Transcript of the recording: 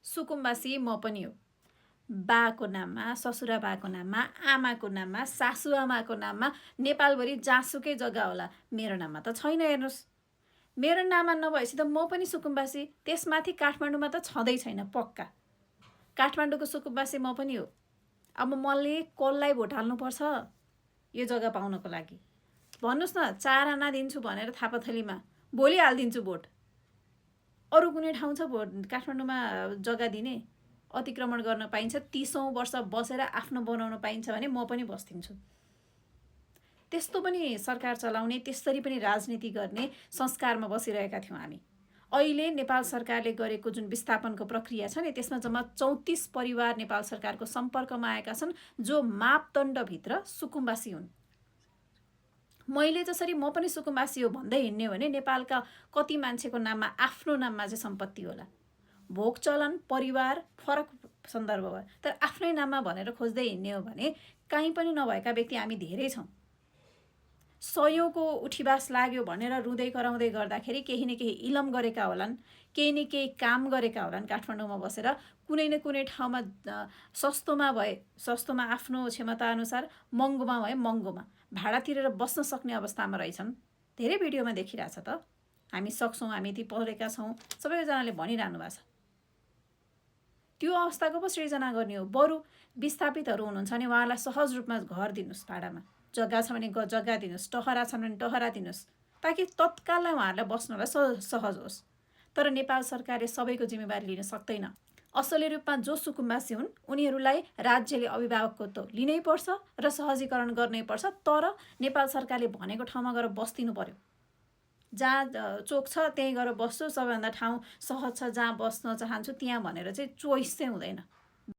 सुकुम्बासी म पनि हो। बाको नाममा, ससुरा बाको नाममा, आमाको नाममा, सासुआमाको नाममा नेपालभरि जहाँसुकै जग्गा होला, मेरो नाममा त छैन। हेर्नुहोस्, मेरो नाममा नभएपछि त म पनि सुकुम्बासी। त्यसमाथि काठमाडौँमा त छँदै छैन पक्का। काठमाडौँको सुकुम्बासी म पनि हो। अब मैले कसलाई भोट हाल्नुपर्छ यो जग्गा पाउनको लागि? भन्नुहोस् न, 4 आना दिन्छु भनेर थापाथलीमा भोलि हालिदिन्छु भोट। अरू कुनै ठाउँ छ भोट काठमाडौँमा जग्गा दिने? अतिक्रमण गर्न पाइन्छ, 30औं वर्ष बसेर आफ्नो बनाउन पाइन्छ भने म पनि बस्दिन्छु। त्यस्तो पनि सरकार चलाउने, त्यसरी पनि राजनीति गर्ने संस्कारमा बसिरहेका थियौँ हामी। अहिले नेपाल सरकारले गरेको जुन विस्थापनको प्रक्रिया छ नि, त्यसमा जम्मा 34 परिवार नेपाल सरकारको सम्पर्कमा आएका छन् जो मापदण्डभित्र सुकुम्बासी हुन्। मैले जसरी म पनि सुकुम्बासी हो भन्दै हिँड्ने हो भने नेपालका कति मान्छेको नाममा, आफ्नो नाममा चाहिँ सम्पत्ति होला? भोग चलन परिवार फरक सन्दर्भ भयो, तर आफ्नै नाममा भनेर खोज्दै हिँड्ने हो भने कहीँ पनि नभएका व्यक्ति हामी धेरै छौँ। 100औँको उठीबास लाग्यो भनेर रुँदै कराउँदै गर्दाखेरि केही न केही इलम गरेका होलान्, केही न केही काम गरेका होलान्। काठमाडौँमा बसेर कुनै न कुनै ठाउँमा सस्तोमा भए सस्तोमा आफ्नो क्षमताअनुसार, महँगोमा भए महँगोमा भाडा तिरेर बस्न सक्ने अवस्थामा रहेछन्। धेरै भिडियोमा देखिरहेछ त, हामी सक्छौँ, हामी ती पढेका छौँ, सबैजनाले भनिरहनु भएको छ। त्यो अवस्थाको पो सृजना गर्ने हो। बरु विस्थापितहरू हुनुहुन्छ भने उहाँलाई सहज रूपमा घर दिनुहोस्, भाडामा जग्गा छ भने जग्गा दिनुहोस्, टहरा छ भने टहरा दिनुहोस्, ताकि तत्काललाई उहाँहरूलाई बस्नलाई सहज होस्। तर नेपाल सरकारले सबैको जिम्मेवारी लिन सक्दैन। असली रूपमा जो सुकुम्बासी हुन् उनीहरूलाई राज्यले अभिभावकत्व लिनै पर्छ र सहजीकरण गर्नै पर्छ। तर नेपाल सरकारले भनेको ठाउँमा गएर बस्दिनु पर्यो। जहाँ चोक छ त्यहीँ गएर बस्छु, सबैभन्दा ठाउँ सहज छ जहाँ बस्न चाहन्छु त्यहाँ भनेर चाहिँ चोइस चाहिँ हुँदैन।